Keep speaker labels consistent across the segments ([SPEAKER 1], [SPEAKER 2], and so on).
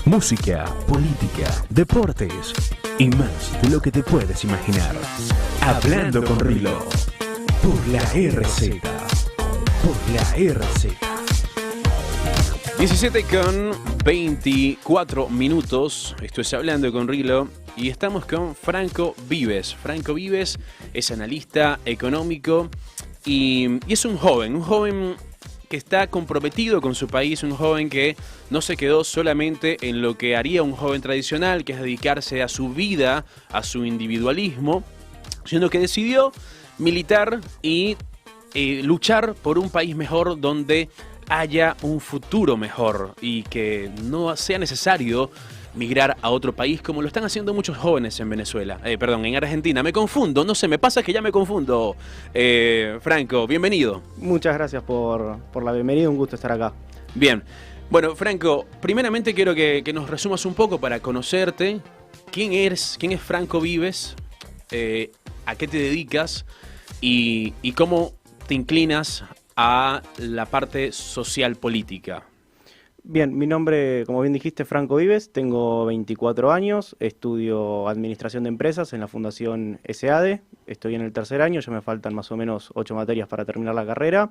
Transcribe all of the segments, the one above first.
[SPEAKER 1] Música, política, deportes y más de lo que te puedes imaginar. Hablando con Rilo. Por la RZ. Por la RZ.
[SPEAKER 2] 17:24. Esto es Hablando con Rilo. Y estamos con Franco Vives. Franco Vives es analista económico y es un joven que está comprometido con su país, un joven que no se quedó solamente en lo que haría un joven tradicional, que es dedicarse a su vida, a su individualismo, sino que decidió militar y luchar por un país mejor donde haya un futuro mejor y que no sea necesario migrar a otro país como lo están haciendo muchos jóvenes en Venezuela, en Argentina. Me confundo, no sé, me pasa que ya me confundo. Franco, bienvenido.
[SPEAKER 3] Muchas gracias por la bienvenida, un gusto estar acá.
[SPEAKER 2] Bien, bueno, Franco, primeramente quiero que nos resumas un poco para conocerte. ¿Quién es Franco Vives? ¿A qué te dedicas? Y cómo te inclinas a la parte social política.
[SPEAKER 3] Bien, mi nombre, como bien dijiste, Franco Vives, tengo 24 años, estudio Administración de Empresas en la Fundación SADE, estoy en el tercer año, ya me faltan más o menos 8 materias para terminar la carrera.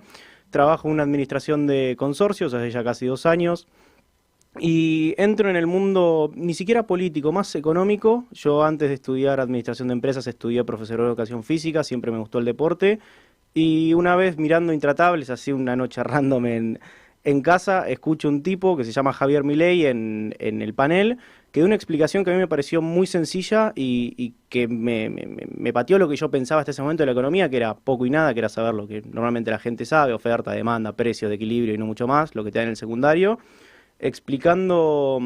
[SPEAKER 3] Trabajo en una administración de consorcios hace ya casi 2 años y entro en el mundo ni siquiera político, más económico. Yo antes de estudiar Administración de Empresas estudié profesor de Educación Física, siempre me gustó el deporte y una vez mirando Intratables, así una noche random en casa, escucho un tipo que se llama Javier Milei en el panel, que dio una explicación que a mí me pareció muy sencilla y que me pateó lo que yo pensaba hasta ese momento de la economía, que era poco y nada, que era saber lo que normalmente la gente sabe, oferta, demanda, precio, de equilibrio y no mucho más, lo que te da en el secundario, explicando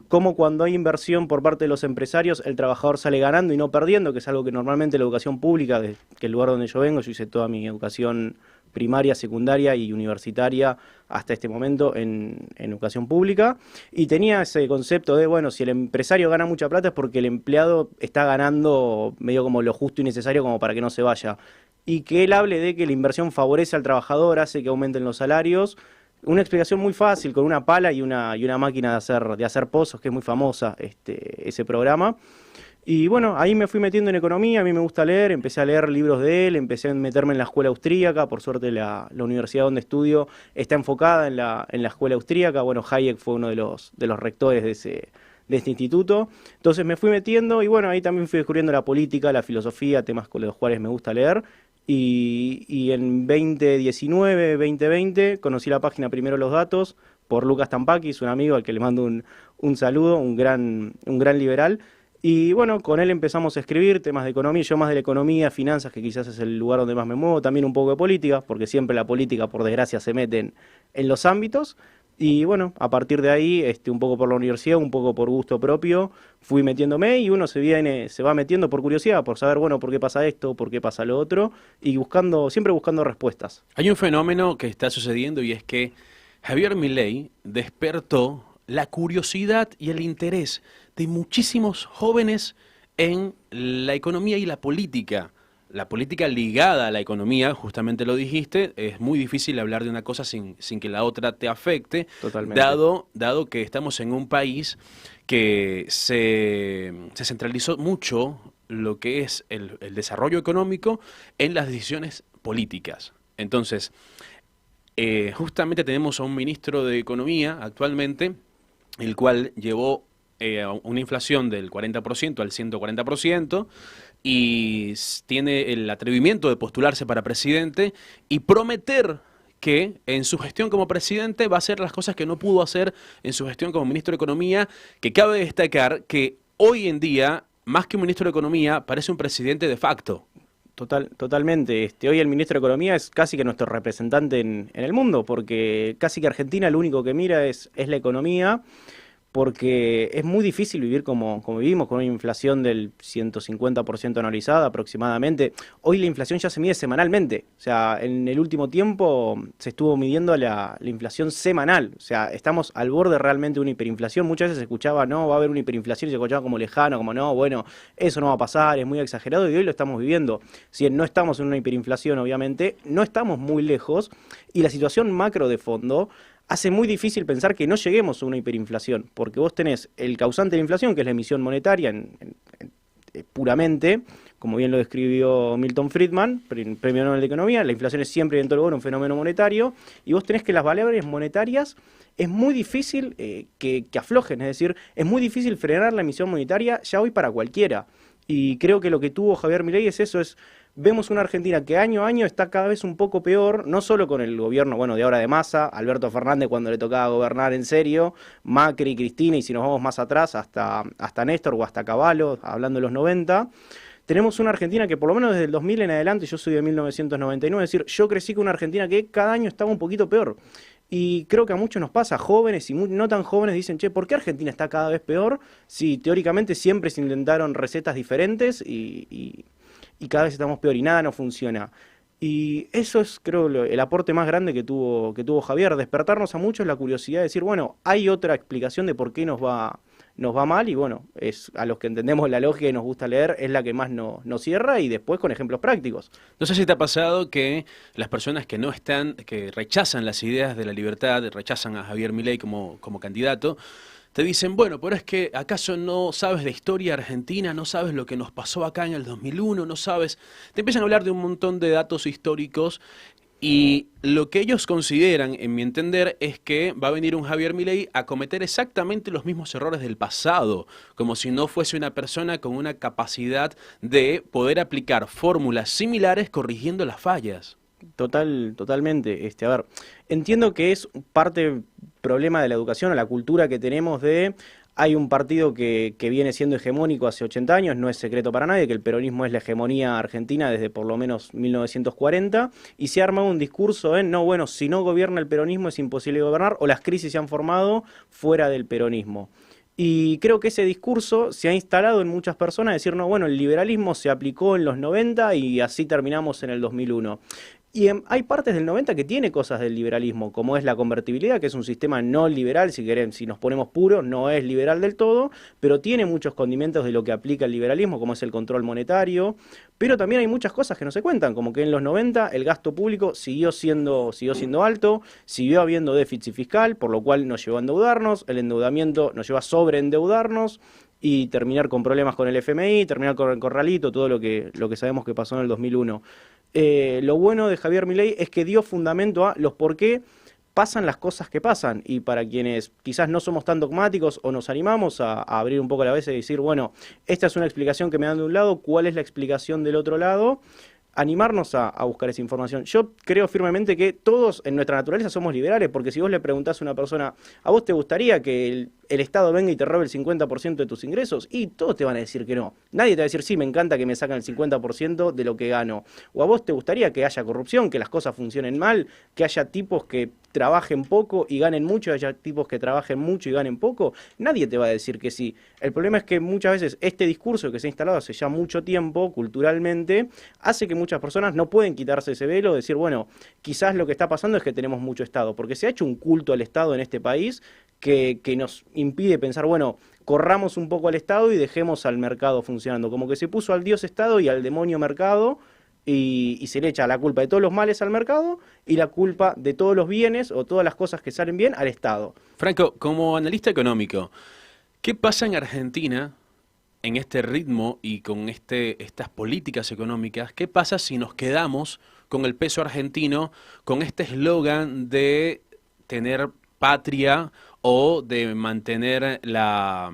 [SPEAKER 3] cómo cuando hay inversión por parte de los empresarios, el trabajador sale ganando y no perdiendo, que es algo que normalmente la educación pública, que es el lugar donde yo vengo, yo hice toda mi educación primaria, secundaria y universitaria hasta este momento en educación pública, y tenía ese concepto de, bueno, si el empresario gana mucha plata es porque el empleado está ganando medio como lo justo y necesario como para que no se vaya, y que él hable de que la inversión favorece al trabajador, hace que aumenten los salarios. Una explicación muy fácil, con una pala y una máquina de hacer pozos, que es muy famosa ese programa. Y bueno, ahí me fui metiendo en economía, a mí me gusta leer, empecé a leer libros de él, empecé a meterme en la escuela austríaca, por suerte la universidad donde estudio está enfocada en la escuela austríaca. Bueno, Hayek fue uno de los rectores de este instituto, entonces me fui metiendo y bueno, ahí también fui descubriendo la política, la filosofía, temas con los cuales me gusta leer. Y en 2019, 2020, conocí la página Primero los Datos por Lucas Tampakis, un amigo al que le mando un saludo, un gran liberal. Y bueno, con él empezamos a escribir temas de economía, yo más de la economía, finanzas, que quizás es el lugar donde más me muevo, también un poco de política, porque siempre la política, por desgracia, se mete en los ámbitos. Y bueno, a partir de ahí, un poco por la universidad, un poco por gusto propio, fui metiéndome y uno se va metiendo por curiosidad, por saber, bueno, por qué pasa esto, por qué pasa lo otro, y siempre buscando respuestas.
[SPEAKER 2] Hay un fenómeno que está sucediendo y es que Javier Milei despertó la curiosidad y el interés de muchísimos jóvenes en la economía y la política. La política ligada a la economía, justamente lo dijiste, es muy difícil hablar de una cosa sin que la otra te afecte.
[SPEAKER 3] Totalmente.
[SPEAKER 2] Dado que estamos en un país que se centralizó mucho lo que es el desarrollo económico en las decisiones políticas. Entonces, justamente tenemos a un ministro de Economía actualmente, el cual llevó una inflación del 40% al 140% y tiene el atrevimiento de postularse para presidente y prometer que en su gestión como presidente va a hacer las cosas que no pudo hacer en su gestión como ministro de Economía, que cabe destacar que hoy en día, más que un ministro de Economía, parece un presidente de facto.
[SPEAKER 3] Totalmente. Hoy el ministro de Economía es casi que nuestro representante en el mundo, porque casi que Argentina lo único que mira es la economía, porque es muy difícil vivir como vivimos, con una inflación del 150% anualizada aproximadamente. Hoy la inflación ya se mide semanalmente, o sea, en el último tiempo se estuvo midiendo la inflación semanal, o sea, estamos al borde realmente de una hiperinflación. Muchas veces se escuchaba, no, va a haber una hiperinflación, y se escuchaba como lejano, como no, bueno, eso no va a pasar, es muy exagerado, y hoy lo estamos viviendo. Si no estamos en una hiperinflación, obviamente, no estamos muy lejos, y la situación macro de fondo hace muy difícil pensar que no lleguemos a una hiperinflación, porque vos tenés el causante de la inflación, que es la emisión monetaria puramente, como bien lo describió Milton Friedman, Premio Nobel de Economía. La inflación es siempre dentro de lugar un fenómeno monetario, y vos tenés que las variables monetarias es muy difícil que aflojen, es decir, es muy difícil frenar la emisión monetaria ya hoy para cualquiera. Y creo que lo que tuvo Javier Milei es eso, vemos una Argentina que año a año está cada vez un poco peor, no solo con el gobierno, bueno, de ahora de Massa, Alberto Fernández cuando le tocaba gobernar en serio, Macri, Cristina, y si nos vamos más atrás, hasta Néstor o hasta Cavallo, hablando de los 90, tenemos una Argentina que por lo menos desde el 2000 en adelante, yo soy de 1999, es decir, yo crecí con una Argentina que cada año estaba un poquito peor. Y creo que a muchos nos pasa, jóvenes y no tan jóvenes dicen, che, ¿por qué Argentina está cada vez peor? Si teóricamente siempre se intentaron recetas diferentes y cada vez estamos peor y nada no funciona. Y eso es, creo, el aporte más grande que tuvo Javier, despertarnos a muchos la curiosidad de decir, bueno, hay otra explicación de por qué nos va mal, y bueno, es a los que entendemos la lógica y nos gusta leer, es la que más nos cierra, y después con ejemplos prácticos.
[SPEAKER 2] No sé si te ha pasado que las personas que rechazan las ideas de la libertad, rechazan a Javier Milei como candidato, te dicen, bueno, pero es que ¿acaso no sabes de historia argentina? ¿No sabes lo que nos pasó acá en el 2001? ¿No sabes? Te empiezan a hablar de un montón de datos históricos, y lo que ellos consideran, en mi entender, es que va a venir un Javier Milei a cometer exactamente los mismos errores del pasado, como si no fuese una persona con una capacidad de poder aplicar fórmulas similares corrigiendo las fallas.
[SPEAKER 3] Totalmente. A ver, entiendo que es parte problema de la educación o la cultura que tenemos hay un partido que viene siendo hegemónico hace 80 años, no es secreto para nadie que el peronismo es la hegemonía argentina desde por lo menos 1940, y se ha armado un discurso no, bueno, si no gobierna el peronismo es imposible gobernar, o las crisis se han formado fuera del peronismo. Y creo que ese discurso se ha instalado en muchas personas, decir, no, bueno, el liberalismo se aplicó en los 90 y así terminamos en el 2001. Y hay partes del 90 que tiene cosas del liberalismo, como es la convertibilidad, que es un sistema no liberal, si nos ponemos puros, no es liberal del todo, pero tiene muchos condimentos de lo que aplica el liberalismo, como es el control monetario, pero también hay muchas cosas que no se cuentan, como que en los 90 el gasto público siguió siendo alto, siguió habiendo déficit fiscal, por lo cual nos llevó a endeudarnos, el endeudamiento nos lleva a sobreendeudarnos, y terminar con problemas con el FMI, terminar con el corralito, todo lo que sabemos que pasó en el 2001. Lo bueno de Javier Milei es que dio fundamento a los por qué pasan las cosas que pasan, y para quienes quizás no somos tan dogmáticos o nos animamos a abrir un poco la cabeza y decir, bueno, esta es una explicación que me dan de un lado, ¿cuál es la explicación del otro lado? Animarnos a buscar esa información. Yo creo firmemente que todos en nuestra naturaleza somos liberales, porque si vos le preguntás a una persona, ¿a vos te gustaría que el Estado venga y te robe el 50% de tus ingresos? Y todos te van a decir que no. Nadie te va a decir, sí, me encanta que me sacan el 50% de lo que gano. ¿O a vos te gustaría que haya corrupción, que las cosas funcionen mal, que haya tipos que trabajen poco y ganen mucho, haya tipos que trabajen mucho y ganen poco? Nadie te va a decir que sí. El problema es que muchas veces este discurso que se ha instalado hace ya mucho tiempo, culturalmente, hace que muchas personas no pueden quitarse ese velo, decir, bueno, quizás lo que está pasando es que tenemos mucho Estado, porque se ha hecho un culto al Estado en este país que nos impide pensar, bueno, corramos un poco al Estado y dejemos al mercado funcionando, como que se puso al Dios Estado y al demonio mercado, y se le echa la culpa de todos los males al mercado y la culpa de todos los bienes o todas las cosas que salen bien al Estado.
[SPEAKER 2] Franco, como analista económico, ¿qué pasa en Argentina en este ritmo y con estas políticas económicas? ¿Qué pasa si nos quedamos con el peso argentino, con este eslogan de tener patria o de mantener la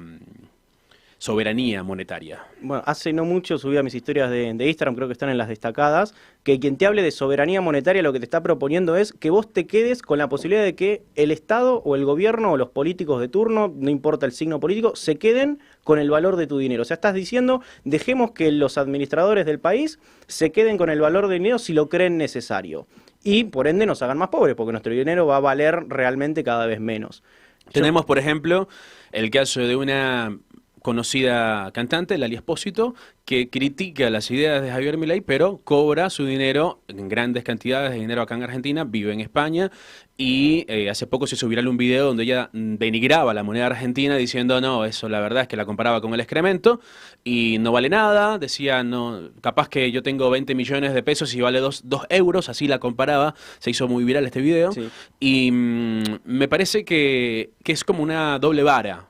[SPEAKER 2] soberanía monetaria?
[SPEAKER 3] Bueno, hace no mucho subí a mis historias de Instagram, creo que están en las destacadas, que quien te hable de soberanía monetaria lo que te está proponiendo es que vos te quedes con la posibilidad de que el Estado o el gobierno o los políticos de turno, no importa el signo político, se queden con el valor de tu dinero. O sea, estás diciendo, dejemos que los administradores del país se queden con el valor del dinero si lo creen necesario. Y por ende nos hagan más pobres, porque nuestro dinero va a valer realmente cada vez menos.
[SPEAKER 2] Tenemos, por ejemplo, el caso de una conocida cantante, Lali Espósito, que critica las ideas de Javier Milei, pero cobra su dinero en grandes cantidades de dinero acá en Argentina, vive en España, y hace poco se hizo viral un video donde ella denigraba la moneda argentina diciendo, no, eso la verdad es que la comparaba con el excremento y no vale nada, decía, no, capaz que yo tengo 20 millones de pesos y vale 2 euros, así la comparaba, se hizo muy viral este video,
[SPEAKER 3] Sí.
[SPEAKER 2] y me parece que es como una doble vara.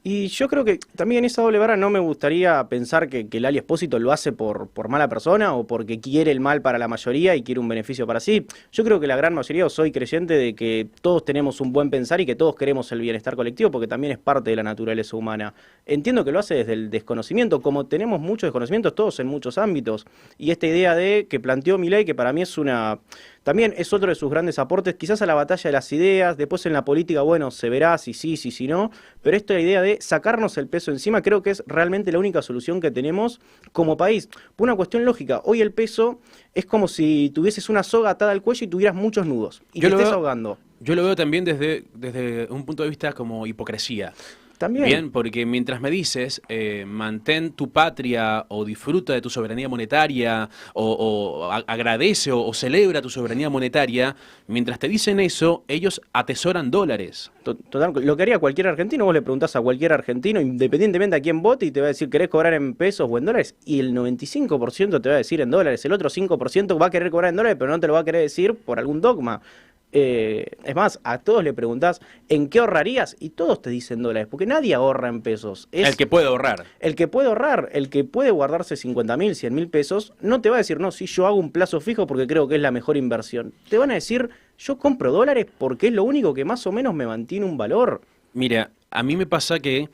[SPEAKER 3] Y yo creo que también esa doble vara no me gustaría pensar que Lali Espósito lo hace por mala persona o porque quiere el mal para la mayoría y quiere un beneficio para sí. Yo creo que la gran mayoría, o soy creyente de que todos tenemos un buen pensar y que todos queremos el bienestar colectivo porque también es parte de la naturaleza humana. Entiendo que lo hace desde el desconocimiento, como tenemos muchos desconocimientos todos en muchos ámbitos. Y esta idea de que planteó Milei, que para mí es una... También es otro de sus grandes aportes, quizás a la batalla de las ideas, después en la política, bueno, se verá si sí, si no, pero esta idea de sacarnos el peso encima creo que es realmente la única solución que tenemos como país. Por una cuestión lógica, hoy el peso es como si tuvieses una soga atada al cuello y tuvieras muchos nudos y te estés ahogando.
[SPEAKER 2] Yo lo veo también desde un punto de vista como hipocresía.
[SPEAKER 3] También.
[SPEAKER 2] Bien, porque mientras me dices, mantén tu patria o disfruta de tu soberanía monetaria agradece o celebra tu soberanía monetaria, mientras te dicen eso, ellos atesoran dólares.
[SPEAKER 3] Total, lo que haría cualquier argentino, vos le preguntás a cualquier argentino, independientemente a quién vote, y te va a decir, ¿querés cobrar en pesos o en dólares? Y el 95% te va a decir en dólares, el otro 5% va a querer cobrar en dólares, pero no te lo va a querer decir por algún dogma. Es más, a todos le preguntás ¿en qué ahorrarías? Y todos te dicen dólares, porque nadie ahorra en pesos. Es
[SPEAKER 2] el que puede ahorrar.
[SPEAKER 3] el que puede ahorrar, el que puede guardarse 50.000, 100.000 pesos, no te va a decir, no, si yo hago un plazo fijo porque creo que es la mejor inversión. Te van a decir, yo compro dólares porque es lo único que más o menos me mantiene un valor.
[SPEAKER 2] Mira, a mí me pasa que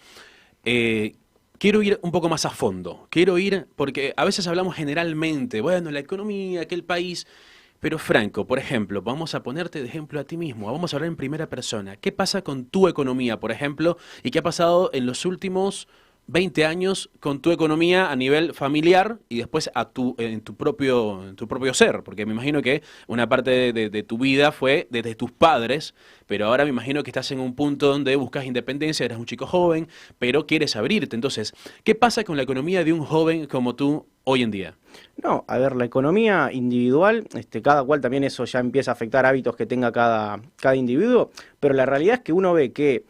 [SPEAKER 2] quiero ir un poco más a fondo. Quiero ir, porque a veces hablamos generalmente, bueno, la economía, que el país... Pero Franco, por ejemplo, vamos a ponerte de ejemplo a ti mismo, vamos a hablar en primera persona. ¿Qué pasa con tu economía, por ejemplo, y qué ha pasado en los últimos 20 años con tu economía a nivel familiar y después en tu propio ser? Porque me imagino que una parte de tu vida fue desde tus padres, pero ahora me imagino que estás en un punto donde buscas independencia, eres un chico joven, pero quieres abrirte. Entonces, ¿qué pasa con la economía de un joven como tú hoy en día?
[SPEAKER 3] No, a ver, la economía individual, cada cual también eso ya empieza a afectar hábitos que tenga cada individuo, pero la realidad es que uno ve que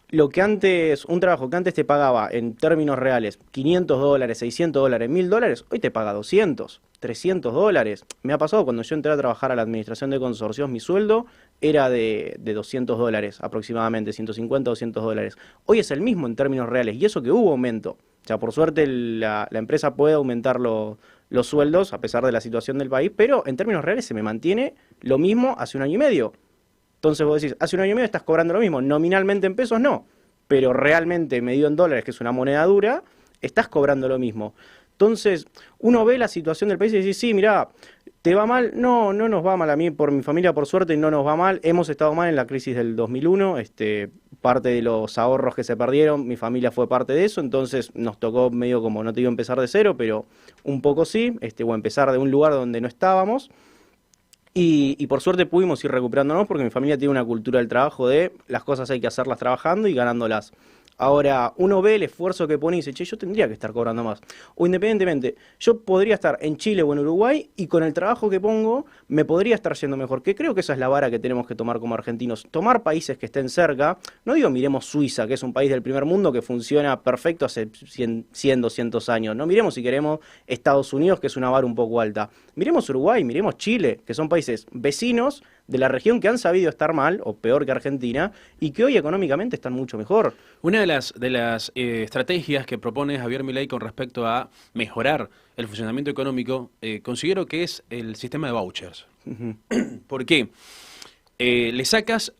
[SPEAKER 3] lo que antes, un trabajo que antes te pagaba en términos reales $500, $600, $1.000, hoy te paga 200, $300. Me ha pasado cuando yo entré a trabajar a la administración de consorcios, mi sueldo era de $200 aproximadamente, 150, $200. Hoy es el mismo en términos reales y eso que hubo aumento. O sea, por suerte la empresa puede aumentar los sueldos a pesar de la situación del país, pero en términos reales se me mantiene lo mismo hace un año y medio. Entonces vos decís, hace un año y medio estás cobrando lo mismo, nominalmente en pesos no, pero realmente medido en dólares, que es una moneda dura, estás cobrando lo mismo. Entonces uno ve la situación del país y dice, sí, mirá, ¿te va mal? No, no nos va mal a mí, por mi familia por suerte no nos va mal, hemos estado mal en la crisis del 2001, parte de los ahorros que se perdieron, mi familia fue parte de eso, entonces nos tocó medio como, no te digo empezar de cero, pero un poco sí, o empezar de un lugar donde no estábamos. Y por suerte pudimos ir recuperándonos porque mi familia tiene una cultura del trabajo de las cosas hay que hacerlas trabajando y ganándolas. Ahora, uno ve el esfuerzo que pone y dice, che, yo tendría que estar cobrando más. O independientemente, yo podría estar en Chile o en Uruguay y con el trabajo que pongo me podría estar yendo mejor. Que creo que esa es la vara que tenemos que tomar como argentinos. Tomar países que estén cerca. No digo miremos Suiza, que es un país del primer mundo que funciona perfecto hace 100, 200 años. No miremos si queremos Estados Unidos, que es una vara un poco alta. Miremos Uruguay, miremos Chile, que son países vecinos de la región que han sabido estar mal, o peor que Argentina, y que hoy económicamente están mucho mejor.
[SPEAKER 2] Una de las estrategias que propone Javier Milei con respecto a mejorar el funcionamiento económico, considero que es el sistema de vouchers.
[SPEAKER 3] Ujú.
[SPEAKER 2] ¿Por qué? Le sacas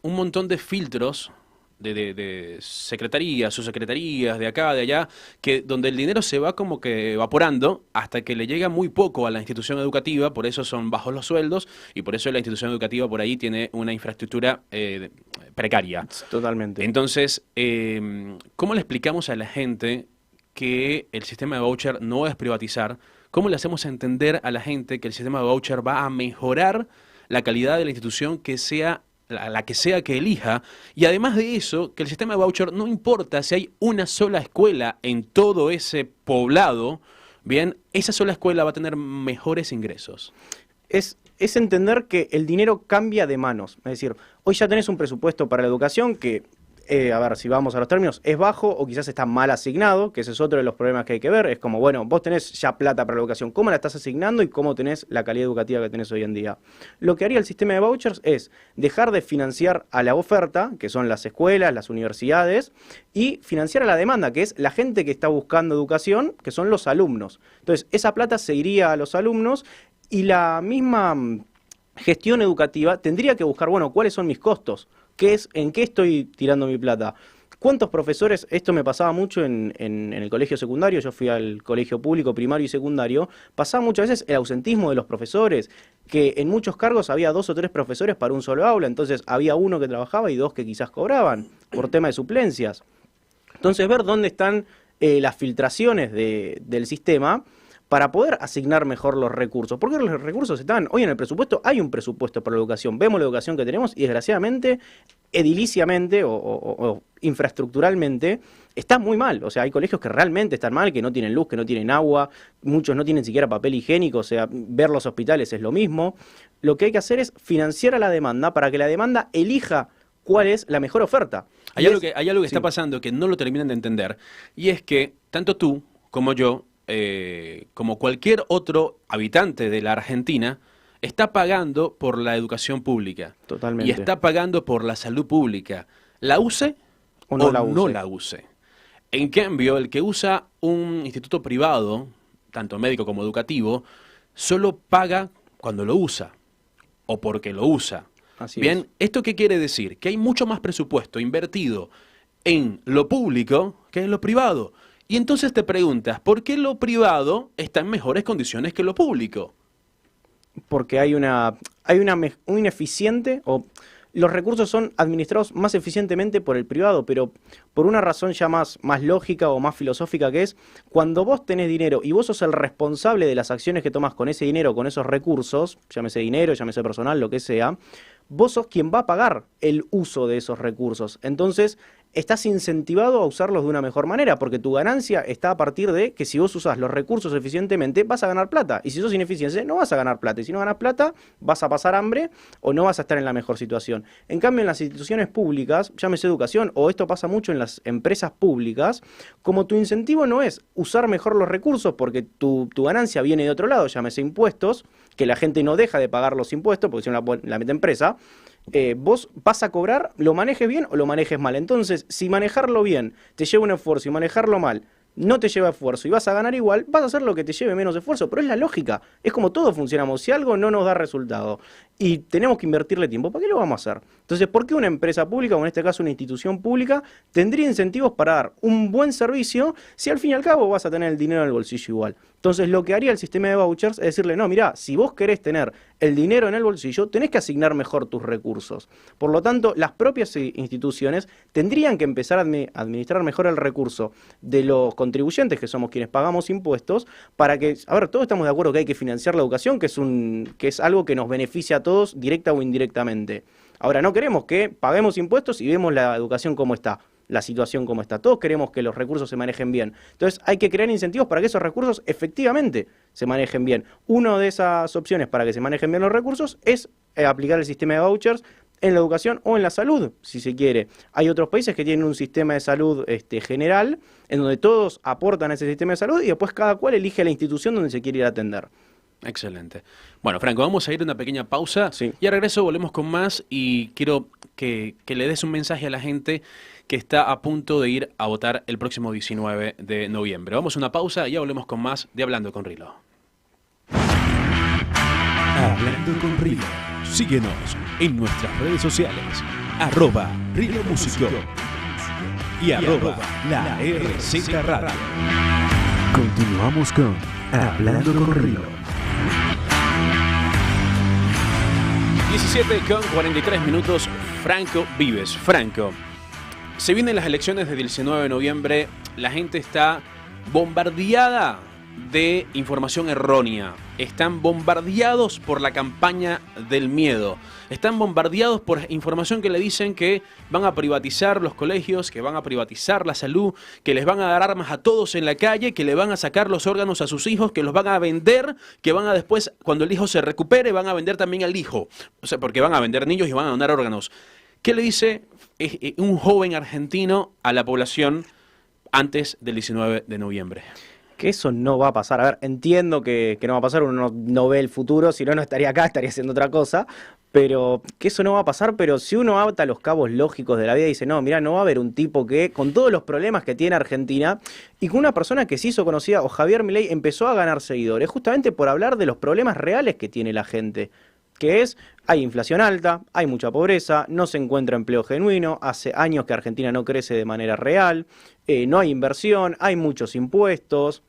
[SPEAKER 2] un montón de filtros de secretarías, subsecretarías, de acá, de allá, donde el dinero se va como que evaporando hasta que le llega muy poco a la institución educativa, por eso son bajos los sueldos y por eso la institución educativa por ahí tiene una infraestructura precaria.
[SPEAKER 3] Totalmente.
[SPEAKER 2] Entonces, ¿cómo le explicamos a la gente que el sistema de voucher no es privatizar? ¿Cómo le hacemos entender a la gente que el sistema de voucher va a mejorar la calidad de la institución que sea la que sea que elija, y además de eso, que el sistema de voucher no importa si hay una sola escuela en todo ese poblado, bien, esa sola escuela va a tener mejores ingresos.
[SPEAKER 3] Es entender que el dinero cambia de manos. Es decir, hoy ya tenés un presupuesto para la educación que, a ver, si vamos a los términos, es bajo o quizás está mal asignado, que ese es otro de los problemas que hay que ver. Es como, bueno, vos tenés ya plata para la educación, ¿cómo la estás asignando y cómo tenés la calidad educativa que tenés hoy en día? Lo que haría el sistema de vouchers es dejar de financiar a la oferta, que son las escuelas, las universidades, y financiar a la demanda, que es la gente que está buscando educación, que son los alumnos. Entonces, esa plata se iría a los alumnos y la misma gestión educativa tendría que buscar, bueno, ¿cuáles son mis costos? ¿En qué estoy tirando mi plata? ¿Cuántos profesores? Esto me pasaba mucho en el colegio secundario, yo fui al colegio público primario y secundario, pasaba muchas veces el ausentismo de los profesores, que en muchos cargos había 2 o 3 profesores para un solo aula, entonces había uno que trabajaba y 2 que quizás cobraban por tema de suplencias. Entonces ver dónde están las filtraciones del sistema para poder asignar mejor los recursos. Porque los recursos están, hoy en el presupuesto hay un presupuesto para la educación, vemos la educación que tenemos y desgraciadamente, ediliciamente o infraestructuralmente, está muy mal. O sea, hay colegios que realmente están mal, que no tienen luz, que no tienen agua, muchos no tienen siquiera papel higiénico, o sea, ver los hospitales es lo mismo. Lo que hay que hacer es financiar a la demanda para que la demanda elija cuál es la mejor oferta.
[SPEAKER 2] Hay algo que está pasando que no lo terminan de entender, y es que tanto tú como yo, como cualquier otro habitante de la Argentina, está pagando por la educación pública.
[SPEAKER 3] Totalmente.
[SPEAKER 2] Y está pagando por la salud pública. ¿La use o no la use? En cambio, el que usa un instituto privado, tanto médico como educativo, solo paga cuando lo usa o porque lo usa.
[SPEAKER 3] Así
[SPEAKER 2] Bien,
[SPEAKER 3] es.
[SPEAKER 2] ¿esto qué quiere decir? Que hay mucho más presupuesto invertido en lo público que en lo privado. Y entonces te preguntas, ¿por qué lo privado está en mejores condiciones que lo público?
[SPEAKER 3] Porque hay un ineficiente, o los recursos son administrados más eficientemente por el privado, pero por una razón ya más lógica o más filosófica, que es cuando vos tenés dinero y vos sos el responsable de las acciones que tomás con ese dinero, con esos recursos, llámese dinero, llámese personal, lo que sea, vos sos quien va a pagar el uso de esos recursos. Entonces, estás incentivado a usarlos de una mejor manera, porque tu ganancia está a partir de que si vos usás los recursos eficientemente, vas a ganar plata. Y si sos ineficiente, no vas a ganar plata. Y si no ganas plata, vas a pasar hambre o no vas a estar en la mejor situación. En cambio, en las instituciones públicas, llámese educación, o esto pasa mucho en las empresas públicas, como tu incentivo no es usar mejor los recursos, porque tu ganancia viene de otro lado, llámese impuestos, que la gente no deja de pagar los impuestos, porque si no la mete empresa, vos vas a cobrar, lo manejes bien o lo manejes mal. Entonces, si manejarlo bien te lleva un esfuerzo y manejarlo mal no te lleva esfuerzo y vas a ganar igual, vas a hacer lo que te lleve menos esfuerzo. Pero es la lógica, es como todos funcionamos. Si algo no nos da resultado y tenemos que invertirle tiempo, ¿para qué lo vamos a hacer? Entonces, ¿por qué una empresa pública, o en este caso una institución pública, tendría incentivos para dar un buen servicio si al fin y al cabo vas a tener el dinero en el bolsillo igual? Entonces, lo que haría el sistema de vouchers es decirle, no, mirá, si vos querés tener el dinero en el bolsillo, tenés que asignar mejor tus recursos. Por lo tanto, las propias instituciones tendrían que empezar a administrar mejor el recurso de los contribuyentes, que somos quienes pagamos impuestos, para que, a ver, todos estamos de acuerdo que hay que financiar la educación, que es algo que nos beneficia a todos, directa o indirectamente. Ahora, no queremos que paguemos impuestos y vemos la educación como está, la situación como está. Todos queremos que los recursos se manejen bien. Entonces hay que crear incentivos para que esos recursos efectivamente se manejen bien. Una de esas opciones para que se manejen bien los recursos es aplicar el sistema de vouchers en la educación o en la salud, si se quiere. Hay otros países que tienen un sistema de salud general, en donde todos aportan a ese sistema de salud y después cada cual elige la institución donde se quiere ir a atender.
[SPEAKER 2] Excelente. Bueno, Franco, vamos a ir a una pequeña pausa.
[SPEAKER 3] Sí.
[SPEAKER 2] Y al regreso volvemos con más y quiero que le des un mensaje a la gente que está a punto de ir a votar el próximo 19 de noviembre. Vamos a una pausa y ya volvemos con más de Hablando con Rilo.
[SPEAKER 1] Hablando con Rilo. Síguenos en nuestras redes sociales. @Rilo Músico y @La RZ Radio. Continuamos con Hablando con Rilo.
[SPEAKER 2] 17:43 Franco Vives. Franco, se vienen las elecciones del 19 de noviembre. La gente está bombardeada de información errónea. Están bombardeados por la campaña del miedo. Están bombardeados por información que le dicen que van a privatizar los colegios, que van a privatizar la salud, que les van a dar armas a todos en la calle, que le van a sacar los órganos a sus hijos, que los van a vender, que van a después, cuando el hijo se recupere, van a vender también al hijo. O sea, porque van a vender niños y van a donar órganos. ¿Qué le dice un joven argentino a la población antes del 19 de noviembre?
[SPEAKER 3] Que eso no va a pasar. A ver, entiendo que no va a pasar, uno no ve el futuro, si no, no estaría acá, estaría haciendo otra cosa, pero que eso no va a pasar. Pero si uno ata los cabos lógicos de la vida y dice, no, mira, no va a haber un tipo que, con todos los problemas que tiene Argentina, y con una persona que se hizo conocida, o Javier Milei empezó a ganar seguidores, justamente por hablar de los problemas reales que tiene la gente, que es, hay inflación alta, hay mucha pobreza, no se encuentra empleo genuino, hace años que Argentina no crece de manera real, no hay inversión, hay muchos impuestos,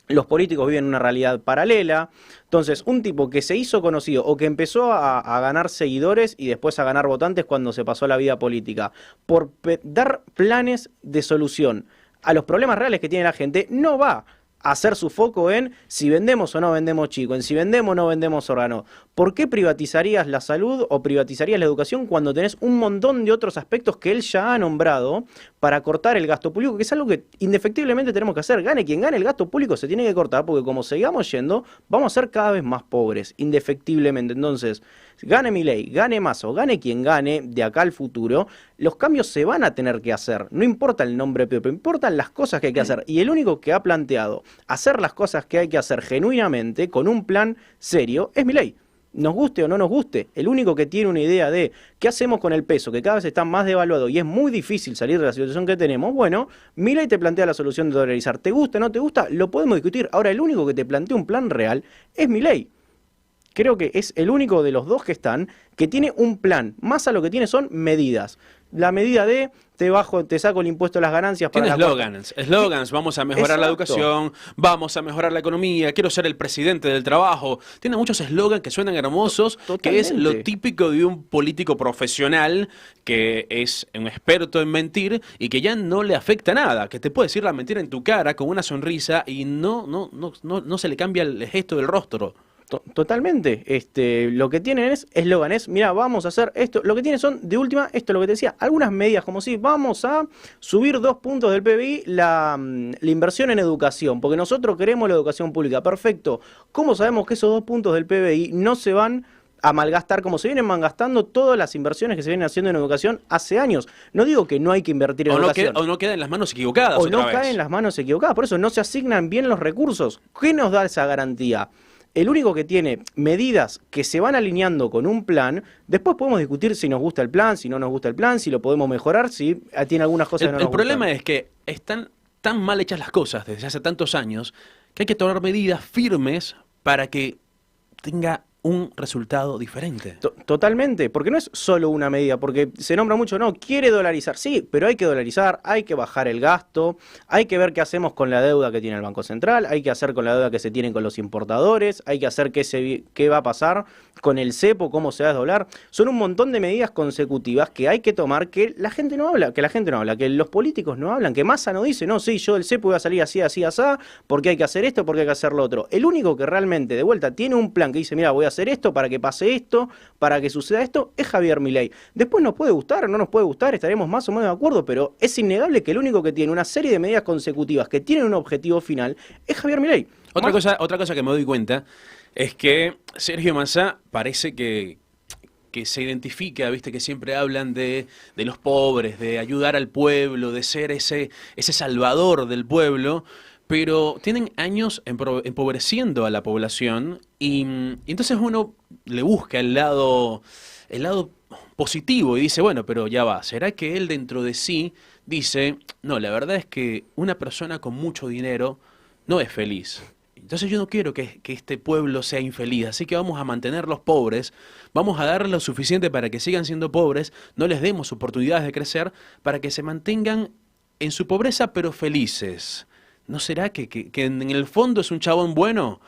[SPEAKER 3] los políticos viven una realidad paralela. Entonces, un tipo que se hizo conocido o que empezó a ganar seguidores y después a ganar votantes cuando se pasó a la vida política, por dar planes de solución a los problemas reales que tiene la gente, no va a hacer su foco en si vendemos o no vendemos chico, en si vendemos o no vendemos órgano. ¿Por qué privatizarías la salud o privatizarías la educación cuando tenés un montón de otros aspectos que él ya ha nombrado para cortar el gasto público, que es algo que indefectiblemente tenemos que hacer? Gane quien gane, el gasto público se tiene que cortar, porque como sigamos yendo, vamos a ser cada vez más pobres, indefectiblemente. Entonces, gane Milei, gane Massa o gane quien gane de acá al futuro, los cambios se van a tener que hacer. No importa el nombre propio, importan las cosas que hay que hacer. Y el único que ha planteado hacer las cosas que hay que hacer genuinamente, con un plan serio, es Milei. Nos guste o no nos guste, el único que tiene una idea de qué hacemos con el peso, que cada vez está más devaluado y es muy difícil salir de la situación que tenemos, bueno, Milei te plantea la solución de dolarizar. ¿Te gusta o no te gusta? Lo podemos discutir. Ahora, el único que te plantea un plan real es Milei. Creo que es el único de los dos que están que tiene un plan. Massa lo que tiene son medidas. La medida de te saco el impuesto a las ganancias para
[SPEAKER 2] tiene eslogans, vamos a mejorar la educación, vamos a mejorar la economía, quiero ser el presidente del trabajo. Tiene muchos eslogans que suenan hermosos, que es lo típico de un político profesional que es un experto en mentir y que ya no le afecta nada, que te puede decir la mentira en tu cara con una sonrisa y no se le cambia el gesto del rostro.
[SPEAKER 3] Totalmente. Lo que tienen es eslóganes. Mira, vamos a hacer esto. Lo que tienen son, de última, esto es lo que te decía, algunas medidas como si vamos a subir 2 puntos del PBI la inversión en educación, porque nosotros queremos la educación pública. Perfecto. ¿Cómo sabemos que esos 2 puntos del PBI no se van a malgastar como se vienen malgastando todas las inversiones que se vienen haciendo en educación hace años? No digo que no hay que invertir en educación.
[SPEAKER 2] O no queda en las manos equivocadas.
[SPEAKER 3] O no cae en las manos equivocadas. Por eso no se asignan bien los recursos. ¿Qué nos da esa garantía? El único que tiene medidas que se van alineando con un plan, después podemos discutir si nos gusta el plan, si no nos gusta el plan, si lo podemos mejorar, si tiene algunas cosas que no nos gustan.
[SPEAKER 2] El problema es que están tan mal hechas las cosas desde hace tantos años que hay que tomar medidas firmes para que tenga un resultado diferente.
[SPEAKER 3] Totalmente, porque no es solo una medida, porque se nombra mucho, no, quiere dolarizar, sí, pero hay que dolarizar, hay que bajar el gasto, hay que ver qué hacemos con la deuda que tiene el Banco Central, hay que hacer con la deuda que se tienen con los importadores, hay que hacer qué va a pasar con el cepo, cómo se va a desdoblar. Son un montón de medidas consecutivas que hay que tomar, que la gente no habla, que los políticos no hablan, que Massa no dice, no, sí, yo del cepo voy a salir así, así, así, porque hay que hacer esto, porque hay que hacer lo otro. El único que realmente, de vuelta, tiene un plan que dice, mira, voy a hacer esto para que pase esto, para que suceda esto, es Javier Milei. Después nos puede gustar o no nos puede gustar, estaremos más o menos de acuerdo, pero es innegable que el único que tiene una serie de medidas consecutivas que tienen un objetivo final es Javier Milei.
[SPEAKER 2] Otra cosa que me doy cuenta es que Sergio Massa parece que se identifica, viste, que siempre hablan de los pobres, de ayudar al pueblo, de ser ese salvador del pueblo, pero tienen años empobreciendo a la población y entonces uno le busca el lado positivo y dice, bueno, pero ya va, ¿será que él dentro de sí dice, no, la verdad es que una persona con mucho dinero no es feliz? Entonces yo no quiero que este pueblo sea infeliz, así que vamos a mantenerlos pobres, vamos a darles lo suficiente para que sigan siendo pobres, no les demos oportunidades de crecer para que se mantengan en su pobreza pero felices. ¿No será que en el fondo es un chabón bueno?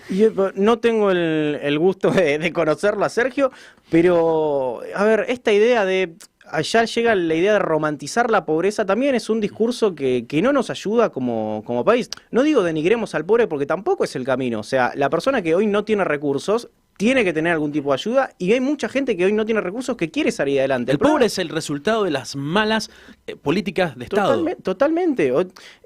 [SPEAKER 3] Yo no tengo el gusto de conocerlo a Sergio, pero, a ver, esta idea de allá llega la idea de romantizar la pobreza, también es un discurso que no nos ayuda como país. No digo denigremos al pobre porque tampoco es el camino. O sea, la persona que hoy no tiene recursos tiene que tener algún tipo de ayuda y hay mucha gente que hoy no tiene recursos que quiere salir adelante.
[SPEAKER 2] El pobre es el resultado de las malas políticas de Estado.
[SPEAKER 3] Totalmente.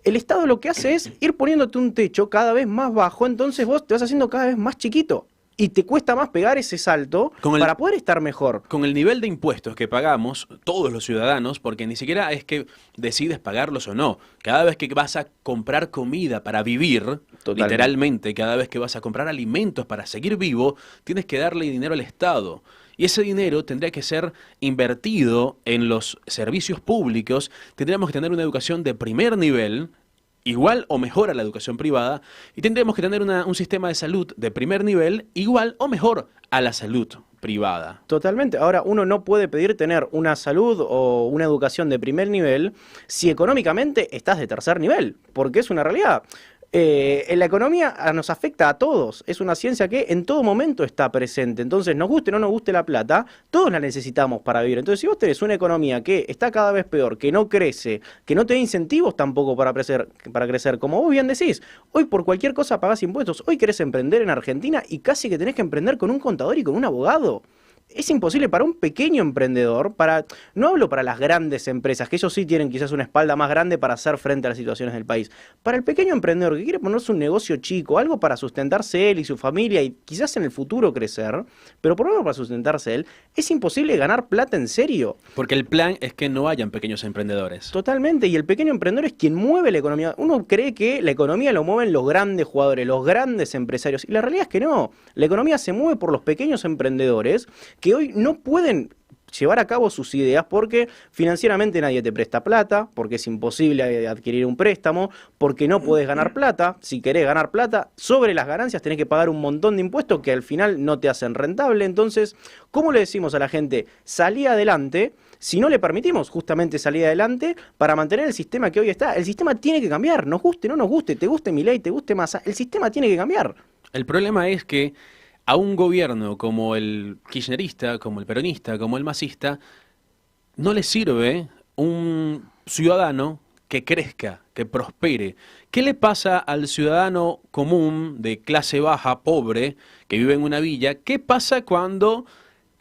[SPEAKER 3] El Estado lo que hace es ir poniéndote un techo cada vez más bajo, entonces vos te vas haciendo cada vez más chiquito. Y te cuesta más pegar ese salto para poder estar mejor.
[SPEAKER 2] Con el nivel de impuestos que pagamos todos los ciudadanos, porque ni siquiera es que decides pagarlos o no. Cada vez que vas a comprar comida para vivir, literalmente, cada vez que vas a comprar alimentos para seguir vivo, tienes que darle dinero al Estado. Y ese dinero tendría que ser invertido en los servicios públicos, tendríamos que tener una educación de primer nivel, igual o mejor a la educación privada, y tendremos que tener un sistema de salud de primer nivel igual o mejor a la salud privada.
[SPEAKER 3] Totalmente. Ahora, uno no puede pedir tener una salud o una educación de primer nivel si económicamente estás de tercer nivel, porque es una realidad. En la economía nos afecta a todos, es una ciencia que en todo momento está presente, entonces nos guste o no nos guste la plata, todos la necesitamos para vivir. Entonces si vos tenés una economía que está cada vez peor, que no crece, que no te da incentivos tampoco para crecer, como vos bien decís, hoy por cualquier cosa pagás impuestos, hoy querés emprender en Argentina y casi que tenés que emprender con un contador y con un abogado. Es imposible para un pequeño emprendedor, no hablo para las grandes empresas, que ellos sí tienen quizás una espalda más grande para hacer frente a las situaciones del país. Para el pequeño emprendedor que quiere ponerse un negocio chico, algo para sustentarse él y su familia y quizás en el futuro crecer, pero por lo menos para sustentarse él, es imposible ganar plata en serio.
[SPEAKER 2] Porque el plan es que no hayan pequeños emprendedores.
[SPEAKER 3] Totalmente, y el pequeño emprendedor es quien mueve la economía. Uno cree que la economía lo mueven los grandes jugadores, los grandes empresarios, y la realidad es que no. La economía se mueve por los pequeños emprendedores que hoy no pueden llevar a cabo sus ideas porque financieramente nadie te presta plata, porque es imposible adquirir un préstamo, porque no podés ganar plata. Si querés ganar plata, sobre las ganancias tenés que pagar un montón de impuestos que al final no te hacen rentable. Entonces, ¿cómo le decimos a la gente? Salí adelante, si no le permitimos justamente salir adelante para mantener el sistema que hoy está. El sistema tiene que cambiar, nos guste o no nos guste, te guste Milei, te guste Massa, el sistema tiene que cambiar.
[SPEAKER 2] El problema es que a un gobierno como el kirchnerista, como el peronista, como el masista, no le sirve un ciudadano que crezca, que prospere. ¿Qué le pasa al ciudadano común de clase baja, pobre, que vive en una villa? ¿Qué pasa cuando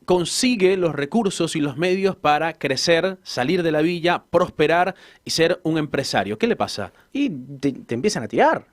[SPEAKER 2] consigue los recursos y los medios para crecer, salir de la villa, prosperar y ser un empresario? ¿Qué le pasa?
[SPEAKER 3] Y te empiezan a tirar.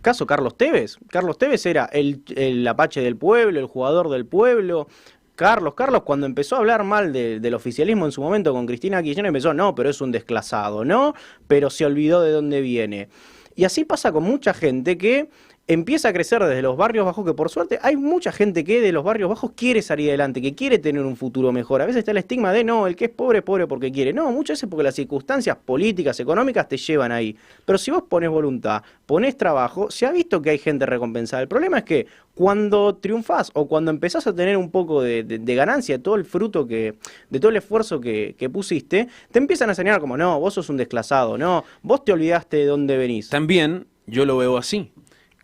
[SPEAKER 3] Caso Carlos Tevez. Carlos Tevez era el apache del pueblo, el jugador del pueblo. Carlos, cuando empezó a hablar mal del oficialismo en su momento con Cristina Kirchner, empezó, no, pero es un desclasado, no, pero se olvidó de dónde viene. Y así pasa con mucha gente que empieza a crecer desde los barrios bajos, que por suerte hay mucha gente que de los barrios bajos quiere salir adelante, que quiere tener un futuro mejor. A veces está el estigma de, no, el que es pobre porque quiere. No, muchas veces porque las circunstancias políticas, económicas te llevan ahí. Pero si vos pones voluntad, pones trabajo, se ha visto que hay gente recompensada. El problema es que cuando triunfás o cuando empezás a tener un poco de ganancia de todo el fruto de todo el esfuerzo que pusiste, te empiezan a señalar como, no, vos sos un desclasado, no, vos te olvidaste de dónde venís.
[SPEAKER 2] También yo lo veo así.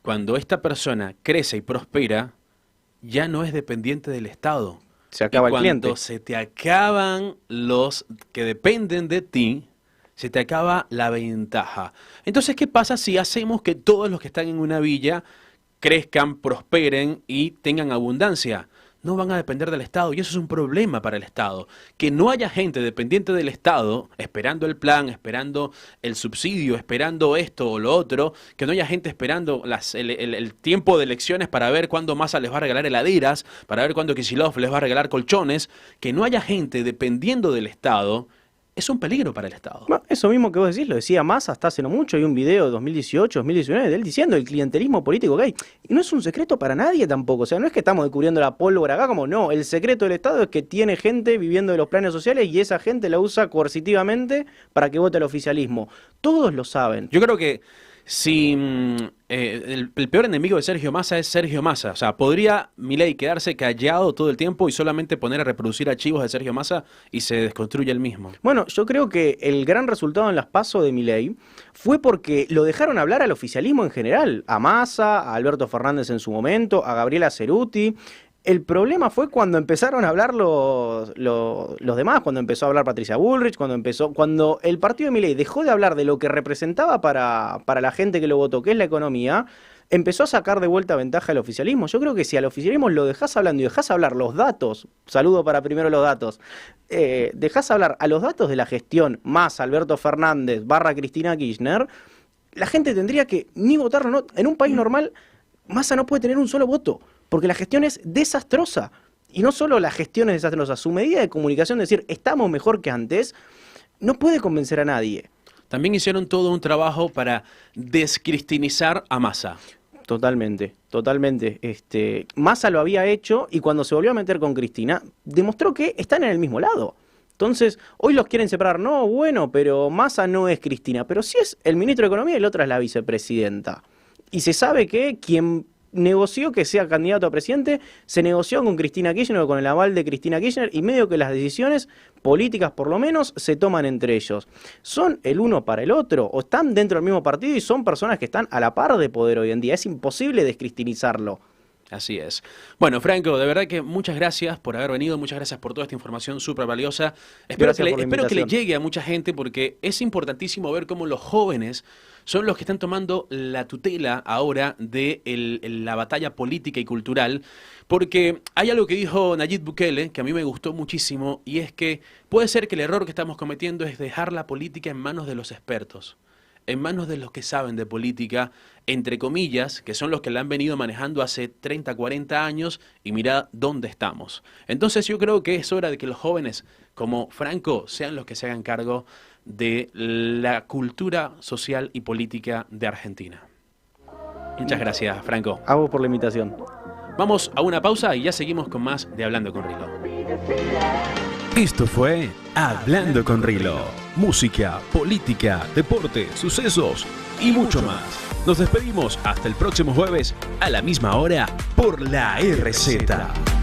[SPEAKER 2] Cuando esta persona crece y prospera, ya no es dependiente del Estado.
[SPEAKER 3] Se acaba el cliente.
[SPEAKER 2] Cuando se te acaban los que dependen de ti, se te acaba la ventaja. Entonces, ¿qué pasa si hacemos que todos los que están en una villa crezcan, prosperen y tengan abundancia? No van a depender del Estado y eso es un problema para el Estado. Que no haya gente dependiente del Estado, esperando el plan, esperando el subsidio, esperando esto o lo otro, que no haya gente esperando el tiempo de elecciones para ver cuándo Massa les va a regalar heladeras, para ver cuándo Kicillof les va a regalar colchones, que no haya gente dependiendo del Estado, es un peligro para el Estado.
[SPEAKER 3] Bueno, eso mismo que vos decís, lo decía Massa hasta hace no mucho, hay un video de 2018, 2019 de él diciendo el clientelismo político que hay. Y no es un secreto para nadie tampoco, o sea, no es que estamos descubriendo la pólvora acá, como no, el secreto del Estado es que tiene gente viviendo de los planes sociales y esa gente la usa coercitivamente para que vote al oficialismo. Todos lo saben.
[SPEAKER 2] Yo creo que si el peor enemigo de Sergio Massa es Sergio Massa, o sea, ¿podría Milei quedarse callado todo el tiempo y solamente poner a reproducir archivos de Sergio Massa y se desconstruye el mismo?
[SPEAKER 3] Bueno, yo creo que el gran resultado en las PASO de Milei fue porque lo dejaron hablar al oficialismo en general, a Massa, a Alberto Fernández en su momento, a Gabriela Cerruti. El problema fue cuando empezaron a hablar los demás, cuando empezó a hablar Patricia Bullrich, cuando el partido de Milei dejó de hablar de lo que representaba para la gente que lo votó, que es la economía, empezó a sacar de vuelta ventaja al oficialismo. Yo creo que si al oficialismo lo dejás hablando y dejás hablar los datos, saludo para primero los datos, dejás hablar a los datos de la gestión más Alberto Fernández / Cristina Kirchner, la gente tendría que ni votarlo. No, en un país normal, Massa no puede tener un solo voto, porque la gestión es desastrosa. Y no solo la gestión es desastrosa, su medida de comunicación, de decir, estamos mejor que antes, no puede convencer a nadie.
[SPEAKER 2] También hicieron todo un trabajo para descristinizar a Massa.
[SPEAKER 3] Totalmente, totalmente. Massa lo había hecho y cuando se volvió a meter con Cristina, demostró que están en el mismo lado. Entonces, hoy los quieren separar. No, bueno, pero Massa no es Cristina, pero sí es el ministro de Economía y la otra es la vicepresidenta. Y se sabe que quien negoció que sea candidato a presidente, se negoció con Cristina Kirchner o con el aval de Cristina Kirchner y medio que las decisiones políticas por lo menos se toman entre ellos. Son el uno para el otro o están dentro del mismo partido y son personas que están a la par de poder hoy en día. Es imposible descristinizarlo.
[SPEAKER 2] Así es. Bueno, Franco, de verdad que muchas gracias por haber venido, muchas gracias por toda esta información súper valiosa. Espero que le llegue a mucha gente porque es importantísimo ver cómo los jóvenes son los que están tomando la tutela ahora de la batalla política y cultural, porque hay algo que dijo Nayib Bukele que a mí me gustó muchísimo y es que puede ser que el error que estamos cometiendo es dejar la política en manos de los expertos, en manos de los que saben de política, entre comillas, que son los que la han venido manejando hace 30, 40 años y mirá dónde estamos. Entonces yo creo que es hora de que los jóvenes como Franco sean los que se hagan cargo de la cultura social y política de Argentina. Muchas gracias, Franco.
[SPEAKER 3] A vos por la invitación.
[SPEAKER 2] Vamos a una pausa y ya seguimos con más de Hablando con Rilo.
[SPEAKER 1] Esto fue Hablando con Rilo. Música, política, deporte, sucesos y mucho más. Nos despedimos hasta el próximo jueves a la misma hora por la RZ.